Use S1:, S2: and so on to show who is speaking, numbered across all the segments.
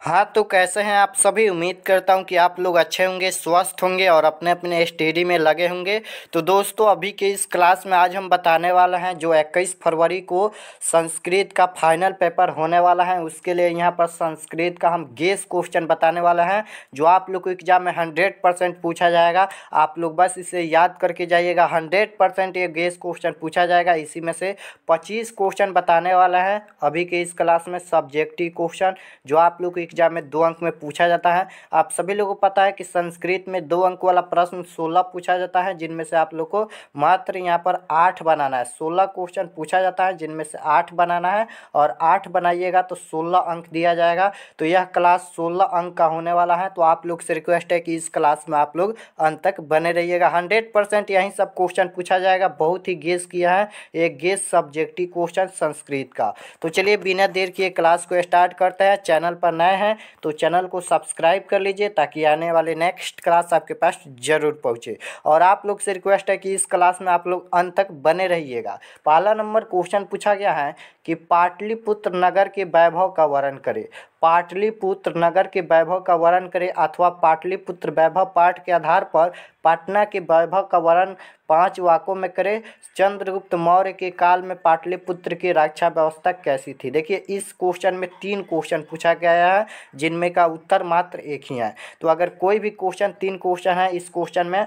S1: हाँ, तो कैसे हैं आप सभी। उम्मीद करता हूँ कि आप लोग अच्छे होंगे, स्वस्थ होंगे और अपने अपने स्टडी में लगे होंगे। तो दोस्तों, अभी के इस क्लास में आज हम बताने वाले हैं जो 21 फरवरी को संस्कृत का फाइनल पेपर होने वाला है, उसके लिए यहाँ पर संस्कृत का हम गेस क्वेश्चन बताने वाला हैं जो आप लोग को एग्जाम में 100% पूछा जाएगा। आप लोग बस इसे याद करके जाइएगा। 100% ये गेस क्वेश्चन पूछा जाएगा। इसी में से 25 क्वेश्चन बताने वाला है अभी के इस क्लास में, सब्जेक्टिव क्वेश्चन जो आप लोग को एग्जाम में 2 अंक में पूछा जाता है। आप सभी लोगों को पता है कि संस्कृत में 2 अंक वाला प्रश्न 16 पूछा जाता है, जिनमें से आप लोग को मात्र यहाँ पर 8 बनाना है। 16 क्वेश्चन पूछा जाता है जिनमें से 8 बनाना है, और 8 बनाइएगा तो 16 अंक दिया जाएगा। तो यह क्लास 16 अंक का होने वाला है। तो आप लोग से रिक्वेस्ट है कि इस क्लास में आप लोग अंत तक बने रहिएगा। 100% यहीं सब क्वेश्चन पूछा जाएगा। बहुत ही गेस किया है, एक गेस सब्जेक्टिव क्वेश्चन संस्कृत का। तो चलिए बिना देर किए क्लास को स्टार्ट करते हैं। चैनल पर नए हैं तो चैनल को सब्सक्राइब कर लीजिए ताकि आने वाले नेक्स्ट क्लास आपके पास जरूर पहुंचे। और आप लोग से रिक्वेस्ट है कि इस क्लास में आप लोग अंत तक बने रहिएगा। पहला नंबर क्वेश्चन पूछा गया है कि पाटलिपुत्र नगर के वैभव का वर्णन करें। पाटलिपुत्र नगर के वैभव का वर्णन करें अथवा पाटलिपुत्र वैभव पाठ के आधार पर पटना के वैभव का वर्णन 5 वाक्यों में करें। चंद्रगुप्त मौर्य के काल में पाटलिपुत्र की रक्षा व्यवस्था कैसी थी। देखिए, इस क्वेश्चन में 3 क्वेश्चन पूछा गया है जिनमें का उत्तर मात्र एक ही है। तो अगर कोई भी क्वेश्चन, 3 क्वेश्चन है इस क्वेश्चन में,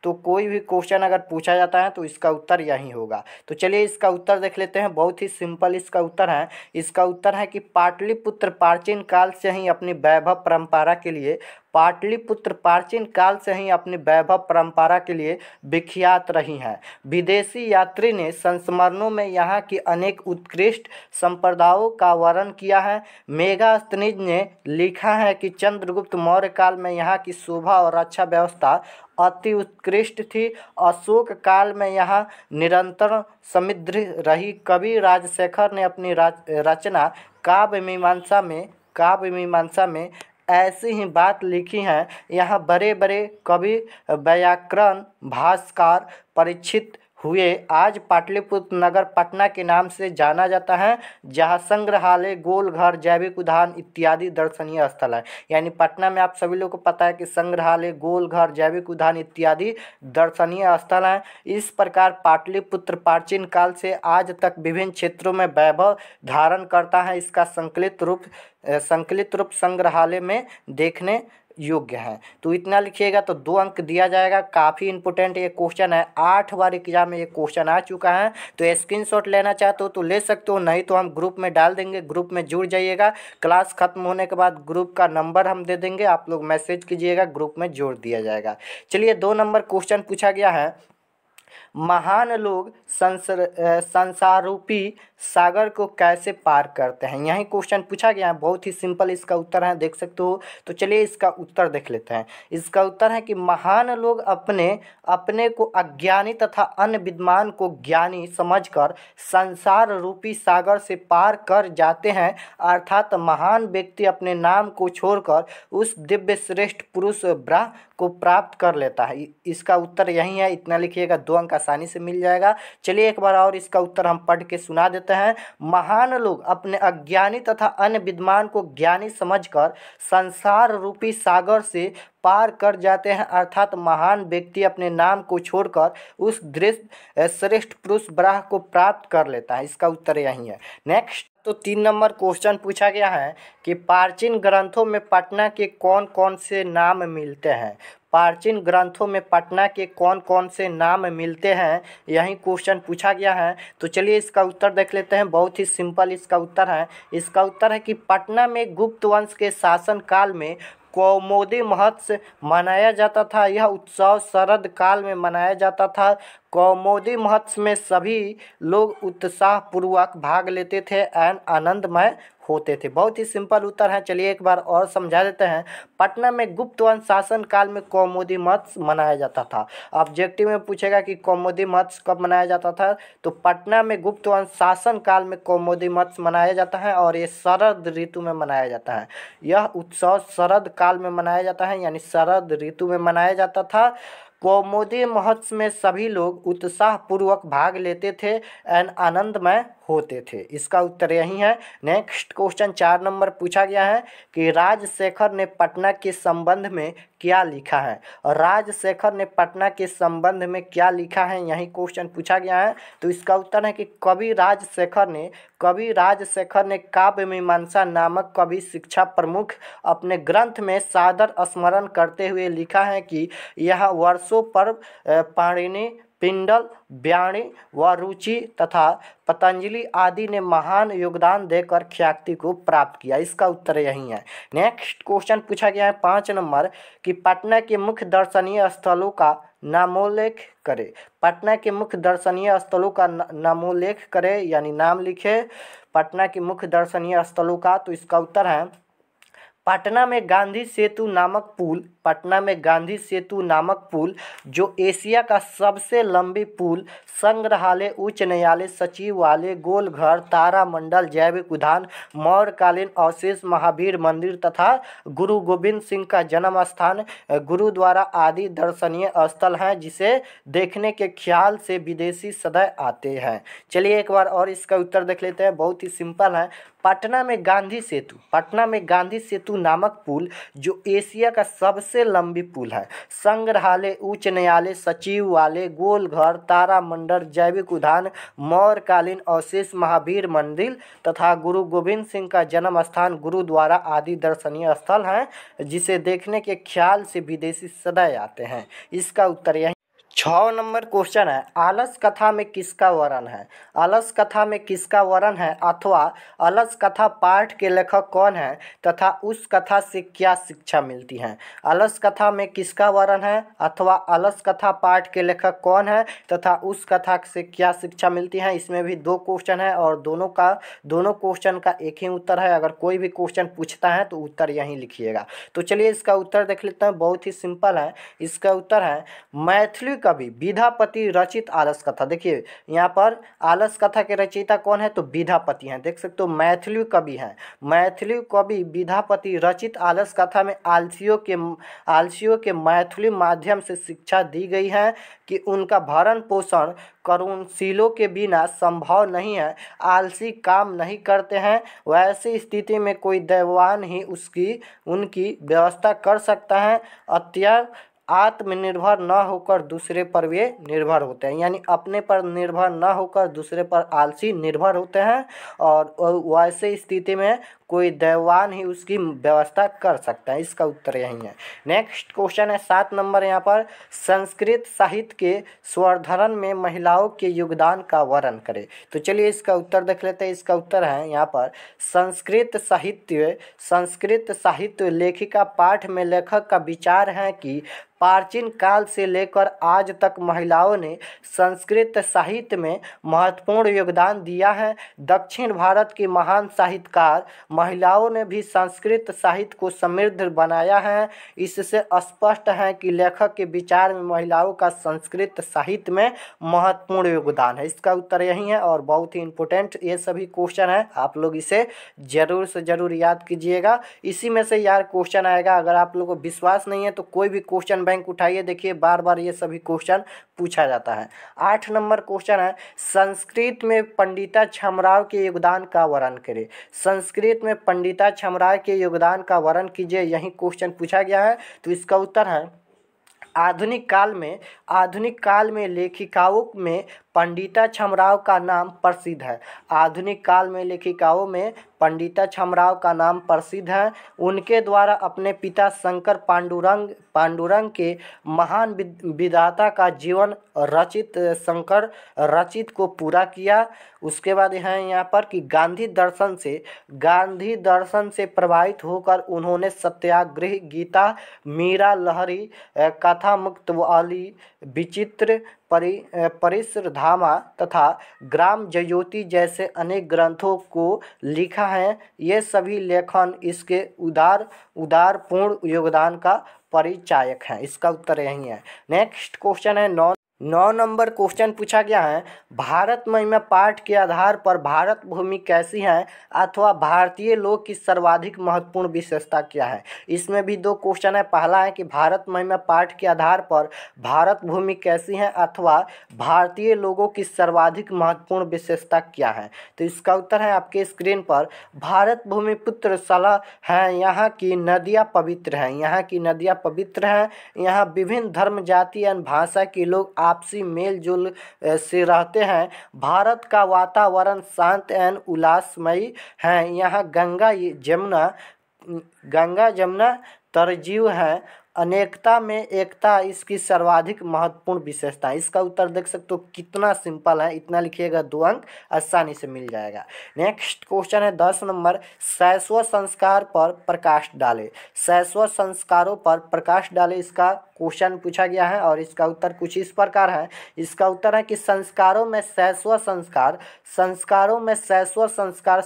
S1: तो कोई भी क्वेश्चन अगर पूछा जाता है तो इसका उत्तर यही होगा। तो चलिए इसका उत्तर देख लेते हैं। बहुत ही सिंपल इसका उत्तर है। इसका उत्तर है कि पाटलिपुत्र प्राचीन काल से ही अपनी वैभव परंपरा के लिए पाटलिपुत्र प्राचीन काल से ही अपनी वैभव परंपरा के लिए विख्यात रही हैं। विदेशी यात्री ने संस्मरणों में यहाँ की अनेक उत्कृष्ट संप्रदायों का वर्णन किया है। मेगास्थनीज ने लिखा है कि चंद्रगुप्त मौर्य काल में यहाँ की शोभा और रक्षा व्यवस्था अति उत्कृष्ट थी। अशोक काल में यहाँ निरंतर समृद्धि रही। कवि राजशेखर ने अपनी रचना काव्य मीमांसा में ऐसी ही बात लिखी है। यहाँ बड़े बड़े कवि, व्याकरण, भास्कर, परीक्षित हुए। आज पाटलिपुत्र नगर पटना के नाम से जाना जाता है, जहाँ संग्रहालय, गोलघर, जैविक उद्यान इत्यादि दर्शनीय स्थल है। यानी पटना में आप सभी लोग को पता है कि संग्रहालय, गोलघर, जैविक उद्यान इत्यादि दर्शनीय स्थल हैं। इस प्रकार पाटलिपुत्र प्राचीन काल से आज तक विभिन्न क्षेत्रों में वैभव धारण करता है। इसका संकलित रूप संग्रहालय में देखने योग्य है। तो इतना लिखिएगा तो 2 अंक दिया जाएगा। काफ़ी इंपॉर्टेंट ये क्वेश्चन है। 8 बार एग्जाम में ये क्वेश्चन आ चुका है। तो स्क्रीनशॉट लेना चाहते हो तो ले सकते हो, नहीं तो हम ग्रुप में डाल देंगे। ग्रुप में जुड़ जाइएगा। क्लास खत्म होने के बाद ग्रुप का नंबर हम दे देंगे, आप लोग मैसेज कीजिएगा, ग्रुप में जोड़ दिया जाएगा। चलिए 2 नंबर क्वेश्चन पूछा गया है। महान लोग संसार रूपी सागर को कैसे पार करते हैं। यही क्वेश्चन पूछा गया है। बहुत ही सिंपल इसका उत्तर है, देख सकते हो। तो चलिए इसका उत्तर देख लेते हैं। इसका उत्तर है कि महान लोग अपने अपने को अज्ञानी तथा अन्य विद्वान को ज्ञानी समझकर संसार रूपी सागर से पार कर जाते हैं। अर्थात महान व्यक्ति अपने नाम को छोड़कर उस दिव्य श्रेष्ठ पुरुष ब्रह्म को प्राप्त कर लेता है। इसका उत्तर यही है। इतना लिखिएगा, 2 अंक आसानी से मिल जाएगा। चलिए एक बार और इसका उत्तर हम पढ़ के सुना देते हैं। महान लोग अपने अज्ञानी तथा अन्य विद्वान को ज्ञानी समझकर संसार रूपी सागर से पार कर जाते हैं। अर्थात महान व्यक्ति अपने नाम को छोड़कर उस दृश्य श्रेष्ठ पुरुष ब्रह्म को प्राप्त कर लेता है। इसका उत्तर यही है। नेक्स्ट, तो 3 नंबर क्वेश्चन पूछा गया है कि प्राचीन ग्रंथों में पटना के कौन कौन से नाम मिलते हैं। प्राचीन ग्रंथों में पटना के कौन कौन से नाम मिलते हैं, यही क्वेश्चन पूछा गया है। तो चलिए इसका उत्तर देख लेते हैं। बहुत ही सिंपल इसका उत्तर है। इसका उत्तर है कि पटना में गुप्त वंश के शासन काल में कौमुदी महोत्सव मनाया जाता था। यह उत्सव शरद काल में मनाया जाता था। कौमुदी महोत्सव में सभी लोग उत्साहपूर्वक भाग लेते थे एवं आनंदमय होते थे। बहुत ही सिंपल उत्तर है। चलिए एक बार और समझा देते हैं। पटना में गुप्त वंश शासन काल में कौमुदी महोत्सव मनाया जाता था। ऑब्जेक्टिव में पूछेगा कि कौमुदी महोत्सव कब मनाया जाता था, तो पटना में गुप्त वंश शासन काल में कौमुदी महोत्सव मनाया जाता है और ये शरद ऋतु में मनाया जाता है। यह उत्सव शरद काल में मनाया जाता है, यानी शरद ऋतु में मनाया जाता था। कौमुदी महोत्सव में सभी लोग उत्साहपूर्वक भाग लेते थे एवं आनंदमय होते थे। इसका उत्तर यही है। नेक्स्ट क्वेश्चन 4 नंबर पूछा गया है कि राजशेखर ने पटना के संबंध में क्या लिखा है। और राजशेखर ने पटना के संबंध में क्या लिखा है, यही क्वेश्चन पूछा गया है। तो इसका उत्तर है कि कवि राजशेखर ने काव्य मीमांसा नामक कवि शिक्षा प्रमुख अपने ग्रंथ में सादर स्मरण करते हुए लिखा है कि यह वर्षों पर पाणिनि, पिंडल, व्याणी व रुचि तथा पतंजलि आदि ने महान योगदान देकर ख्याति को प्राप्त किया। इसका उत्तर यही है। नेक्स्ट क्वेश्चन पूछा गया है 5 नंबर कि पटना के मुख्य दर्शनीय स्थलों का नामोल्लेख करें। पटना के मुख्य दर्शनीय स्थलों का नामोल्लेख करें, यानी नाम लिखे पटना के मुख्य दर्शनीय स्थलों का। तो इसका उत्तर है पटना में गांधी सेतु नामक पुल जो एशिया का सबसे लंबी पुल, संग्रहालय, उच्च न्यायालय, सचिवालय, गोलघर, तारामंडल, जैविक उद्यान, मौर्यकालीन अवशेष, महावीर मंदिर तथा गुरु गोविंद सिंह का जन्म स्थान, गुरुद्वारा आदि दर्शनीय स्थल हैं जिसे देखने के ख्याल से विदेशी सदैव आते हैं। चलिए एक बार और इसका उत्तर देख लेते हैं। बहुत ही सिंपल है। पटना में गांधी सेतु नामक पुल जो एशिया का सबसे लंबी पुल है, संग्रहालय, उच्च न्यायालय, सचिवालय, गोलघर, तारामंडल, जैविक उद्यान, मौर्यकालीन अवशेष, महावीर मंदिर तथा गुरु गोविंद सिंह का जन्म स्थान, गुरुद्वारा आदि दर्शनीय स्थल हैं जिसे देखने के ख्याल से विदेशी सदैव आते हैं। इसका उत्तर यही। 6 नंबर क्वेश्चन है आलस कथा में किसका वर्णन है। आलस कथा में किसका वर्णन है अथवा आलस कथा पाठ के लेखक कौन है तथा उस कथा से क्या शिक्षा मिलती है। आलस कथा में किसका वर्णन है अथवा आलस कथा पाठ के लेखक कौन है तथा उस कथा से क्या शिक्षा मिलती है। इसमें भी 2 क्वेश्चन है और दोनों क्वेश्चन का एक ही उत्तर है। अगर कोई भी क्वेश्चन पूछता है तो उत्तर यहीं लिखिएगा। तो चलिए इसका उत्तर देख लेते हैं। बहुत ही सिंपल है। इसका उत्तर है मैथिली कवि विद्यापति रचित आलस कथा। देखिए यहाँ पर आलस कथा के रचयिता कौन है तो विद्यापति हैं। देख सकते हो मैथिली कवि हैं। मैथिली कवि विद्यापति रचित आलस कथा में आलसियों के मैथिली माध्यम से शिक्षा दी गई है कि उनका भरण पोषण करुणशीलों के बिना संभव नहीं है। आलसी काम नहीं करते हैं, वैसी स्थिति में कोई दैवान ही उनकी व्यवस्था कर सकता है। अत्यंत आत्मनिर्भर न होकर दूसरे पर वे निर्भर होते हैं, यानी अपने पर निर्भर न होकर दूसरे पर आलसी निर्भर होते हैं और वैसे स्थिति में कोई दैवान ही उसकी व्यवस्था कर सकता है। इसका उत्तर यही है। नेक्स्ट क्वेश्चन है 7 नंबर। यहाँ पर संस्कृत साहित्य के स्वरधरण में महिलाओं के योगदान का वर्णन करें। तो चलिए इसका उत्तर देख लेते हैं। इसका उत्तर है यहाँ पर संस्कृत साहित्य लेखिका पाठ में लेखक का विचार है कि प्राचीन काल से लेकर आज तक महिलाओं ने संस्कृत साहित्य में महत्वपूर्ण योगदान दिया है। दक्षिण भारत की महान साहित्यकार महिलाओं ने भी संस्कृत साहित्य को समृद्ध बनाया है। इससे स्पष्ट है कि लेखक के विचार में महिलाओं का संस्कृत साहित्य में महत्वपूर्ण योगदान है। इसका उत्तर यही है और बहुत ही इम्पोर्टेंट ये सभी क्वेश्चन है। आप लोग इसे ज़रूर से ज़रूर याद कीजिएगा। इसी में से यार क्वेश्चन आएगा। अगर आप लोगों को विश्वास नहीं है तो कोई भी क्वेश्चन बैंक उठाइए, देखिए बार बार ये सभी क्वेश्चन पूछा जाता है। 8 नंबर क्वेश्चन है संस्कृत में पंडिता छमराव के योगदान का वर्णन करें। संस्कृत में पंडिता छमराव के योगदान का वर्णन कीजिए, यही क्वेश्चन पूछा गया है। तो इसका उत्तर है आधुनिक काल में लेखिकाओं में पंडिता छमराव का नाम प्रसिद्ध है। आधुनिक काल में लेखिकाओं में पंडिता छमराव का नाम प्रसिद्ध है। उनके द्वारा अपने पिता शंकर पांडुरंग के महान विधाता का जीवन रचित को पूरा किया। उसके बाद यहाँ पर कि गांधी दर्शन से प्रभावित होकर उन्होंने सत्याग्रह, गीता, मीरा लहरी, कथा मुक्तवाली, विचित्र परिसरधामा तथा ग्राम ज्योति जैसे अनेक ग्रंथों को लिखा है। ये सभी लेखन इसके उदारपूर्ण योगदान का परिचायक हैं। इसका उत्तर यही है। नेक्स्ट क्वेश्चन है 9 9 नंबर क्वेश्चन पूछा गया है, भारत महिमा पाठ के आधार पर भारत भूमि कैसी है अथवा भारतीय लोक की सर्वाधिक महत्वपूर्ण विशेषता क्या है। इसमें भी दो क्वेश्चन है। पहला है कि भारत महिमा पाठ के आधार पर भारत भूमि कैसी है अथवा भारतीय लोगों की सर्वाधिक महत्वपूर्ण विशेषता क्या है। तो इसका उत्तर है आपके स्क्रीन पर, भारत भूमि पुत्र सला है, यहाँ की नदियाँ पवित्र हैं, यहाँ की नदियाँ पवित्र हैं, यहाँ विभिन्न धर्म जाति एवं भाषा के लोग आपसी मेल जोल से रहते हैं। भारत का वातावरण शांत एवं उल्लासमयी है, यहाँ गंगा जमुना तरजीव है, अनेकता में एकता इसकी सर्वाधिक महत्वपूर्ण विशेषता है। इसका उत्तर देख सकते हो कितना सिंपल है, इतना लिखिएगा 2 अंक आसानी से मिल जाएगा। नेक्स्ट क्वेश्चन है 10 नंबर, शैशव संस्कार पर प्रकाश डाले। शैशव संस्कारों पर प्रकाश डाले, इसका क्वेश्चन पूछा गया है और इसका उत्तर कुछ इस प्रकार है। इसका उत्तर है कि संस्कारों में शैशव संस्कार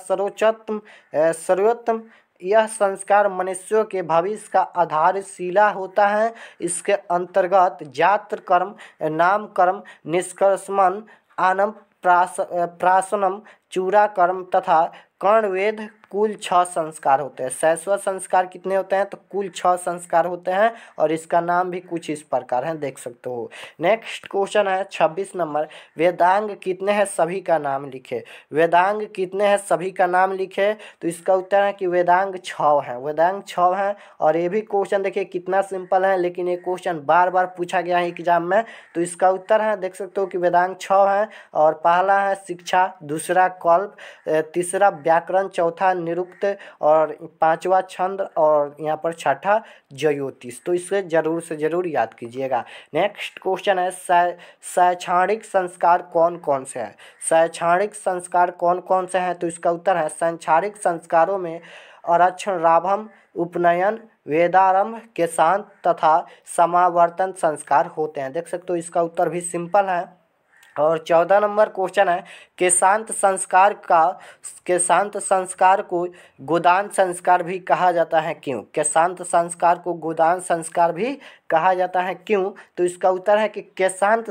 S1: सर्वोत्तम यह संस्कार मनुष्यों के भविष्य का आधारशिला होता है। इसके अंतर्गत जात्र कर्म, नाम कर्म, निष्कर्षमन, आनम प्राशनम, चूड़ा कर्म तथा कर्णवेद कुल 6 संस्कार होते हैं। शैशव संस्कार कितने होते हैं, तो कुल 6 संस्कार होते हैं और इसका नाम भी कुछ इस प्रकार है, देख सकते हो। नेक्स्ट क्वेश्चन है 26 नंबर, वेदांग कितने हैं सभी का नाम लिखे। वेदांग कितने हैं सभी का नाम लिखे, तो इसका उत्तर है कि वेदांग 6 हैं, वेदांग 6 हैं। और ये भी क्वेश्चन देखिए कितना सिंपल है, लेकिन ये क्वेश्चन बार बार पूछा गया है एग्जाम में। तो इसका उत्तर है, देख सकते हो कि वेदांग 6 हैं और पहला है शिक्षा, दूसरा कल्प, तीसरा व्याकरण, चौथा निरुक्त और 5वां छंद और यहाँ पर छठा ज्योतिष। तो इसे जरूर से जरूर याद कीजिएगा। नेक्स्ट क्वेश्चन है शैक्षणिक संस्कार कौन कौन से हैं। शैक्षणिक संस्कार कौन कौन से हैं, तो इसका उत्तर है शैक्षणिक संस्कारों में अक्षराभ्याम, उपनयन, वेदारंभ, केशांत तथा समावर्तन संस्कार होते हैं। देख सकते हो इसका उत्तर भी सिंपल है। और 14 नंबर क्वेश्चन है, केशांत संस्कार को गोदान संस्कार भी कहा जाता है क्यों। केशांत संस्कार को गोदान संस्कार भी कहा जाता है क्यों, तो इसका उत्तर है कि केशांत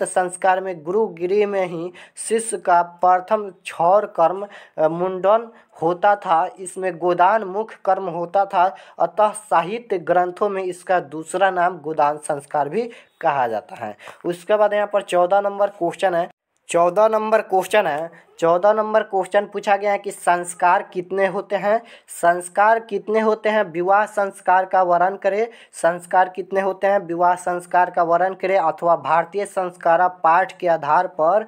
S1: संस्कार में गुरुगिरी में ही शिष्य का प्रथम क्षौर कर्म मुंडन होता था, इसमें गोदान मुख्य कर्म होता था, अतः साहित्य ग्रंथों में इसका दूसरा नाम गोदान संस्कार भी कहा जाता है। उसके बाद यहाँ पर 14 नंबर क्वेश्चन है। 14 नंबर क्वेश्चन पूछा गया है कि संस्कार कितने होते हैं। संस्कार कितने होते हैं, विवाह संस्कार का वर्णन करें। संस्कार कितने होते हैं, विवाह संस्कार का वर्णन करें अथवा भारतीय संस्कार पाठ के आधार पर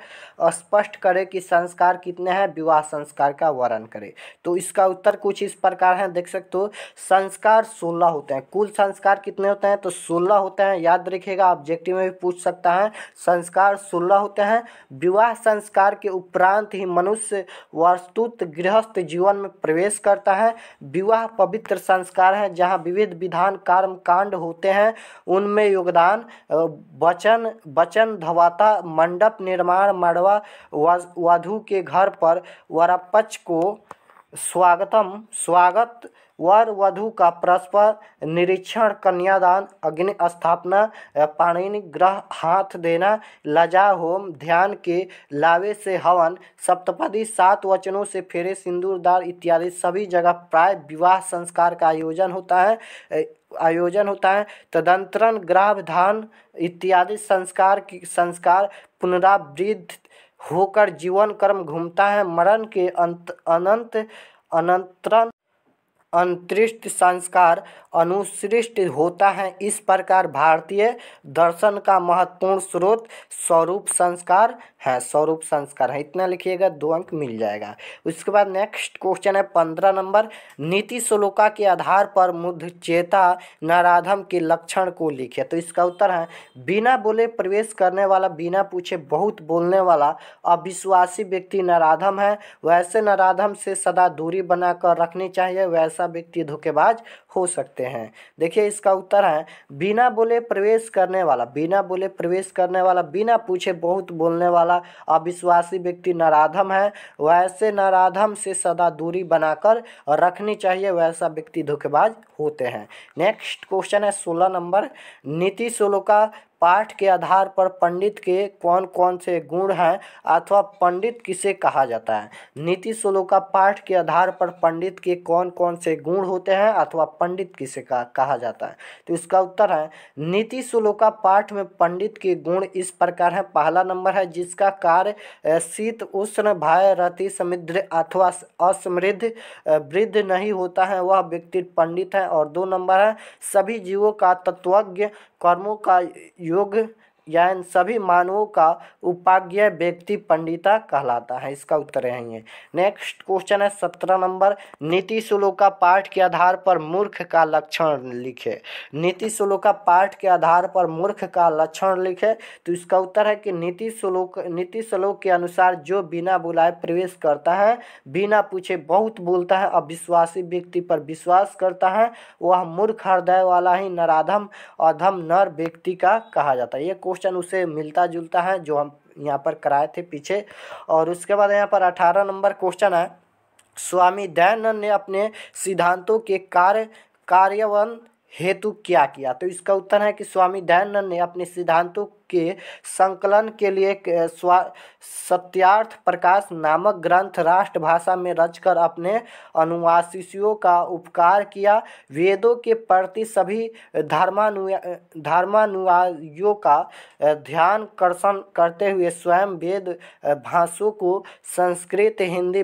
S1: स्पष्ट करें कि संस्कार कितने हैं, विवाह संस्कार का वर्णन करें। तो इसका उत्तर कुछ इस प्रकार है, देख सकते हो। संस्कार 16 होते हैं। कुल संस्कार कितने होते हैं, तो 16 होते हैं, याद रखिएगा, ऑब्जेक्टिव में भी पूछ सकता है। संस्कार 16 होते हैं। विवाह संस्कार के उपरांत ही मनुष्य वास्तुत गृहस्थ जीवन में प्रवेश करता है। विवाह पवित्र संस्कार है जहाँ विविध विधान कर्म कांड होते हैं, उनमें योगदान वचन धवाता, मंडप निर्माण, मड़वा, वधू के घर पर वरपक्ष को स्वागत, वर वधू का परस्पर निरीक्षण, कन्यादान, अग्नि स्थापना, पाणिनि ग्रह हाथ देना, लजा होम, ध्यान के लावे से हवन, सप्तपदी 7 वचनों से फेरे, सिंदूरदान इत्यादि सभी जगह प्राय विवाह संस्कार का आयोजन होता है। तदंतरण ग्राभधान इत्यादि संस्कार पुनरावृत्त होकर जीवन क्रम घूमता है। मरण के अनंतरन अंतरिष्ट संस्कार अनुसृष्ट होता है। इस प्रकार भारतीय दर्शन का महत्वपूर्ण स्रोत स्वरूप संस्कार है। इतना लिखिएगा, 2 अंक मिल जाएगा। उसके बाद नेक्स्ट क्वेश्चन है 15 नंबर, नीति श्लोका के आधार पर मुद्धचेता नराधम के लक्षण को लिखे। तो इसका उत्तर है बिना बोले प्रवेश करने वाला, बिना पूछे बहुत बोलने वाला, अविश्वासी व्यक्ति नराधम है। वैसे नराधम से सदा दूरी बनाकर रखनी चाहिए, वैसा व्यक्ति धोखेबाज हो सकते हैं। देखिए इसका उत्तर है बिना बोले प्रवेश करने वाला, बिना पूछे बहुत बोलने वाला, अविश्वासी व्यक्ति नराधम है। वैसे नराधम से सदा दूरी बनाकर रखनी चाहिए, वैसा व्यक्ति धोखेबाज होते हैं। नेक्स्ट क्वेश्चन है 16 नंबर, नीति श्लोका पाठ के आधार पर पंडित के कौन कौन से गुण हैं अथवा पंडित किसे कहा जाता है। नीति श्लोका पाठ के आधार पर पंडित के कौन कौन से गुण होते हैं अथवा पंडित किसे कहा जाता है। तो इसका उत्तर है नीति श्लोका पाठ में पंडित के गुण इस प्रकार है। पहला नंबर है जिसका कार्य शीत उष्ण भय रति समृद्ध अथवा असमृद्ध वृद्ध नहीं होता है वह व्यक्ति पंडित है। और 2 नंबर है सभी जीवों का तत्वज्ञ कर्मों का योग यानी सभी मानवों का उपाज्ञ व्यक्ति पंडिता कहलाता है। इसका उत्तर यही है। नेक्स्ट क्वेश्चन है 17 नंबर नीति श्लोका पाठ के आधार पर मूर्ख का लक्षण लिखे। नीति श्लोका पाठ के आधार पर मूर्ख का लक्षण लिखे। तो इसका उत्तर है कि नीति श्लोक के अनुसार जो बिना बुलाए प्रवेश करता है, बिना पूछे बहुत बोलता है, अविश्वासी व्यक्ति पर विश्वास करता है, वह मूर्ख हृदय वाला ही नराधम अधम नर व्यक्ति का कहा जाता है। ये क्वेश्चन उसे मिलता जुलता है जो हम यहाँ पर कराए थे पीछे। और उसके बाद यहाँ पर 18 नंबर क्वेश्चन है स्वामी दयानंद ने अपने सिद्धांतों के कार्यान्वयन हेतु क्या किया। तो इसका उत्तर है कि स्वामी दयानंद ने अपने सिद्धांतों के संकलन के लिए सत्यार्थ प्रकाश नामक ग्रंथ राष्ट्रभाषा में रचकर अपने अनुवासियों का उपकार किया। वेदों के प्रति सभी धर्मानुयायियों का ध्यान कर्षण करते हुए स्वयं वेद भाषाओं को संस्कृत हिंदी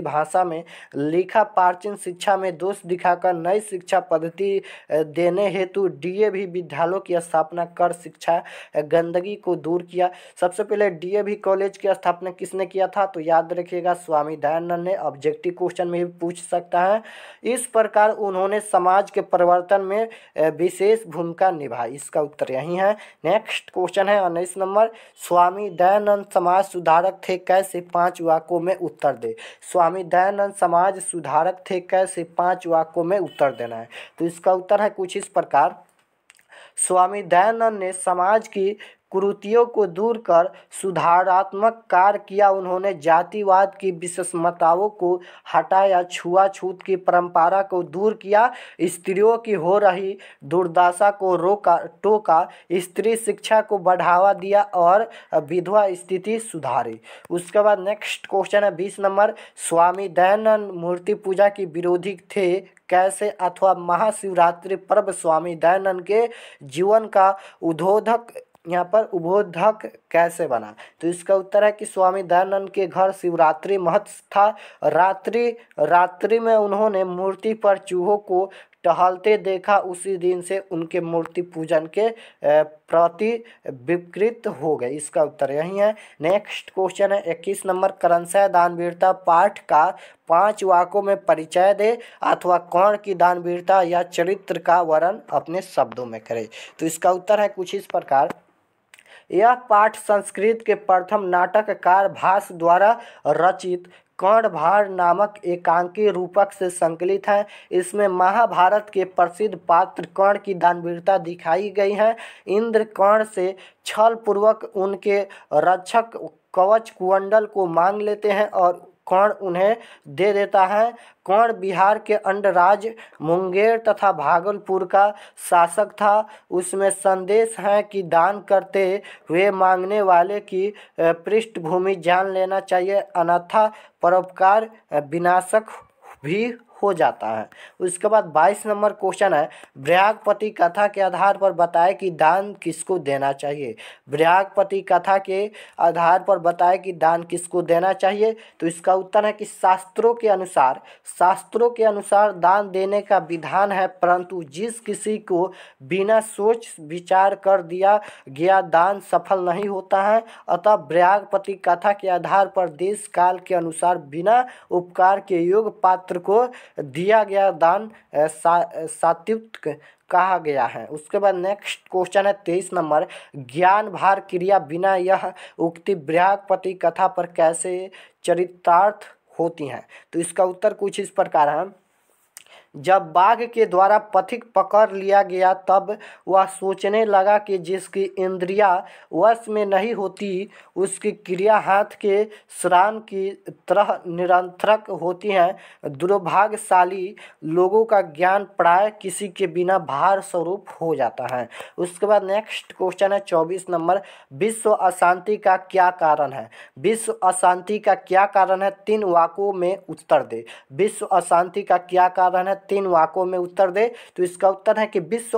S1: भाषा में लिखा। प्राचीन शिक्षा में दोष दिखाकर नई शिक्षा पद्धति देने हेतु डीएवी विद्यालयों की स्थापना कर शिक्षा गंदगी को दूर किया। सबसे पहले डीएवी कॉलेज की स्थापना किसने किया था। तो याद रखिएगा स्वामी दयानंद ने। ऑब्जेक्टिव क्वेश्चन में भी पूछ सकता है। इस प्रकार उन्होंने समाज के परिवर्तन में विशेष भूमिका निभाई। इसका उत्तर यही है। नेक्स्ट क्वेश्चन है 19 नंबर स्वामी दयानंद समाज सुधारक थे कैसे 5 वाक्यों में उत्तर दे। स्वामी दयानंद समाज सुधारक थे कैसे 5 वाक्यों में उत्तर देना है। तो इसका उत्तर है कुछ इस प्रकार स्वामी दयानंद ने समाज की कुरीतियों को दूर कर सुधारात्मक कार्य किया। उन्होंने जातिवाद की विषमताओं को हटाया, छुआछूत की परंपरा को दूर किया, स्त्रियों की हो रही दुर्दशा को टोका, स्त्री शिक्षा को बढ़ावा दिया और विधवा स्थिति सुधारी। उसके बाद नेक्स्ट क्वेश्चन है 20 नंबर स्वामी दयानंद मूर्ति पूजा की विरोधी थे कैसे अथवा महाशिवरात्रि पर्व स्वामी दयानंद के जीवन का उद्बोधक कैसे बना। तो इसका उत्तर है कि स्वामी दयानंद के घर शिवरात्रि महत्व था। रात्रि में उन्होंने मूर्ति पर चूहों को टहलते देखा। उसी दिन से उनके मूर्ति पूजन के प्रति विकृत हो गए। इसका उत्तर यही है। नेक्स्ट क्वेश्चन है 21 नंबर क्रमशः दानवीरता पाठ का 5 वाक्यों में परिचय दे अथवा कौन की दानवीरता या चरित्र का वर्णन अपने शब्दों में करे। तो इसका उत्तर है कुछ इस प्रकार यह पाठ संस्कृत के प्रथम नाटककार भास द्वारा रचित कर्णभार नामक एकांकी रूपक से संकलित है। इसमें महाभारत के प्रसिद्ध पात्र कर्ण की दानवीरता दिखाई गई है। इंद्र कर्ण से छल पूर्वक उनके रक्षक कवच कुंडल को मांग लेते हैं और कर्ण उन्हें दे देता है। कर्ण बिहार के अंडराज मुंगेर तथा भागलपुर का शासक था। उसमें संदेश है कि दान करते हुए मांगने वाले की पृष्ठभूमि जान लेना चाहिए, अन्यथा परोपकार विनाशक भी हो जाता है। उसके बाद 22 नंबर क्वेश्चन है बृहस्पति कथा के आधार पर बताएं कि दान किसको देना चाहिए। बृहस्पति कथा के आधार पर बताएं कि दान किसको देना चाहिए। तो इसका उत्तर है कि शास्त्रों के अनुसार दान देने का विधान है, परंतु जिस किसी को बिना सोच विचार कर दिया गया दान सफल नहीं होता है। अतः बृहस्पति कथा के आधार पर देश काल के अनुसार बिना उपकार के योग्य पात्र को दिया गया दान सात्विक कहा गया है। उसके बाद नेक्स्ट क्वेश्चन है 23 नंबर ज्ञान भार क्रिया बिना यह उक्ति बृहस्पति कथा पर कैसे चरितार्थ होती हैं। तो इसका उत्तर कुछ इस प्रकार है जब बाघ के द्वारा पथिक पकड़ लिया गया तब वह सोचने लगा कि जिसकी इंद्रियां वश में नहीं होती उसकी क्रिया हाथ के श्रान की तरह निरंतरक होती हैं। दुर्भाग्यशाली लोगों का ज्ञान प्राय किसी के बिना भार स्वरूप हो जाता है। उसके बाद नेक्स्ट क्वेश्चन है 24 नंबर, विश्व अशांति का क्या कारण है? विश्व अशांति का क्या कारण है? 3 वाक्यों में उत्तर दे। विश्व अशांति का क्या कारण है? 3 वाक्यों में उत्तर दे। तो इसका उत्तर है कि विश्व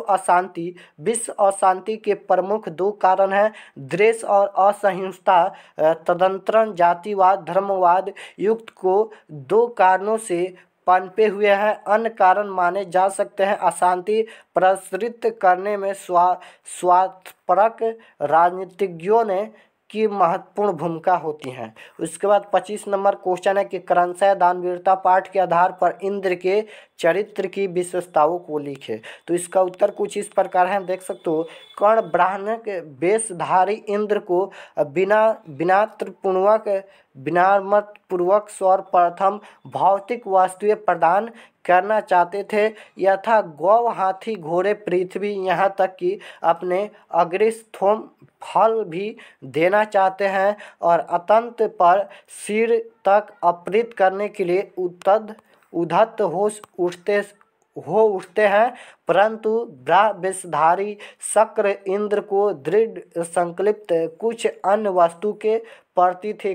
S1: अशांति के प्रमुख 2 कारण हैं, द्वेष और असहिष्णुता, तदंतरण जातिवाद धर्मवाद युक्त को 2 कारणों से पनपे हुए हैं। अन्य कारण माने जा सकते हैं अशांति प्रसरित करने में स्वार्थपरक राजनीतिज्ञों ने की महत्वपूर्ण भूमिका होती है। उसके बाद 25 नंबर क्वेश्चन है कि क्रमशः दानवीरता पाठ के आधार पर इंद्र के चरित्र की विशेषताओं को लिखे। तो इसका उत्तर कुछ इस प्रकार है, देख सकते हो। कर्ण ब्राह्मण वेशधारी इंद्र को विनम्रपूर्वक सर्वप्रथम भौतिक वस्तुएं प्रदान करना चाहते थे, यथा गौ हाथी घोड़े पृथ्वी, यहाँ तक कि अपने अग्रिस्थोम फल भी देना चाहते हैं और अत्यंत पर सिर तक अपहृत करने के लिए उद्धत हो उठते हैं। परंतु वेशधारी शक्र इंद्र को दृढ़ संकल्पित कुछ अन्य वस्तु के प्रति थे।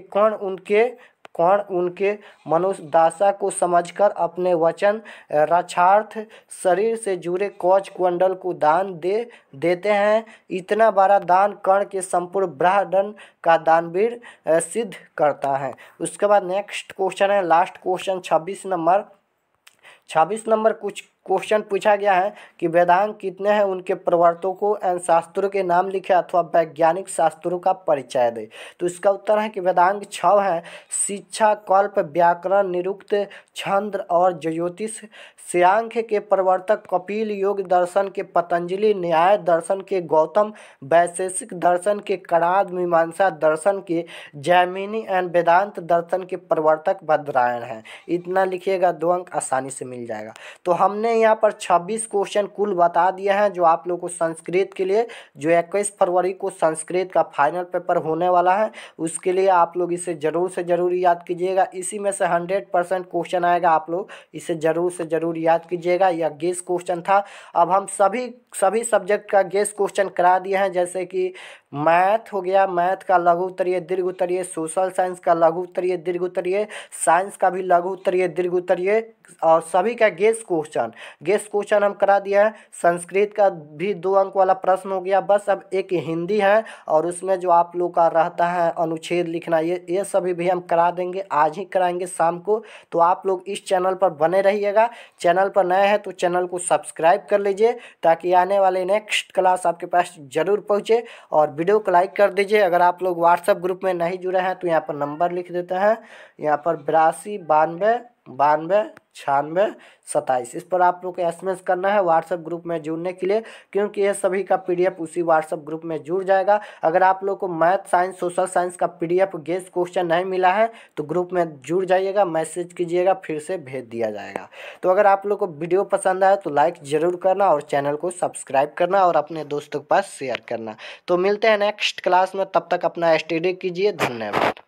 S1: कौन उनके मनोदशा को समझकर अपने वचन रक्षार्थ शरीर से जुड़े कवच कुंडल को दान देते हैं। इतना बड़ा दान कर्ण के संपूर्ण ब्रह्मांड का दानवीर सिद्ध करता है। उसके बाद नेक्स्ट क्वेश्चन है, लास्ट क्वेश्चन 26 नंबर कुछ क्वेश्चन पूछा गया है कि वेदांग कितने हैं, उनके प्रवर्तकों एवं शास्त्रों के नाम लिखे अथवा वैज्ञानिक शास्त्रों का परिचय दे। तो इसका उत्तर है कि वेदांग 6 हैं, शिक्षा, कल्प, व्याकरण, निरुक्त, छंद और ज्योतिष। सांख्य के प्रवर्तक कपिल, योग दर्शन के पतंजलि, न्याय दर्शन के गौतम, वैशेषिक दर्शन के कणाद, मीमांसा दर्शन के जैमिनी एवं वेदांत दर्शन के प्रवर्तक बद्रायण हैं। इतना लिखिएगा, 2 अंक आसानी से मिल जाएगा। तो हमने यहाँ पर 26 क्वेश्चन कुल बता दिए हैं जो आप लोगों को संस्कृत के लिए, जो 21 फरवरी को संस्कृत का फाइनल पेपर होने वाला है, उसके लिए आप लोग इसे ज़रूर से ज़रूर याद कीजिएगा। इसी में से 100% क्वेश्चन आएगा, आप लोग इसे ज़रूर से ज़रूर याद कीजिएगा। यह गेस क्वेश्चन था। अब हम सभी सब्जेक्ट का गेस क्वेश्चन करा दिए हैं, जैसे कि मैथ हो गया, मैथ का लघु उत्तरीय दीर्घ उत्तरीय, सोशल साइंस का लघु उत्तरीय दीर्घ उत्तरीय, साइंस का भी लघु उत्तरीय दीर्घ उत्तरीय, और सभी का गेस क्वेश्चन हम करा दिया है। संस्कृत का भी 2 अंक वाला प्रश्न हो गया। बस अब एक हिंदी है और उसमें जो आप लोग का रहता है अनुच्छेद लिखना, ये सभी भी हम करा देंगे, आज ही कराएंगे शाम को। तो आप लोग इस चैनल पर बने रहिएगा। चैनल पर नए हैं तो चैनल को सब्सक्राइब कर लीजिए ताकि आने वाले नेक्स्ट क्लास आपके पास ज़रूर पहुँचे, और वीडियो को लाइक कर दीजिए। अगर आप लोग व्हाट्सएप ग्रुप में नहीं जुड़े हैं तो यहाँ पर नंबर लिख देते हैं, यहाँ पर 82 92 92 27, इस पर आप लोग को SMS करना है व्हाट्सएप ग्रुप में जुड़ने के लिए, क्योंकि ये सभी का PDF उसी व्हाट्सएप ग्रुप में जुड़ जाएगा। अगर आप लोग को मैथ, साइंस, सोशल साइंस का PDF गेस क्वेश्चन नहीं मिला है तो ग्रुप में जुड़ जाइएगा, मैसेज कीजिएगा, फिर से भेज दिया जाएगा। तो अगर आप लोग को वीडियो पसंद आए तो लाइक ज़रूर करना और चैनल को सब्सक्राइब करना और अपने दोस्तों के पास शेयर करना। तो मिलते हैं नेक्स्ट क्लास में, तब तक अपना स्टडी कीजिए। धन्यवाद।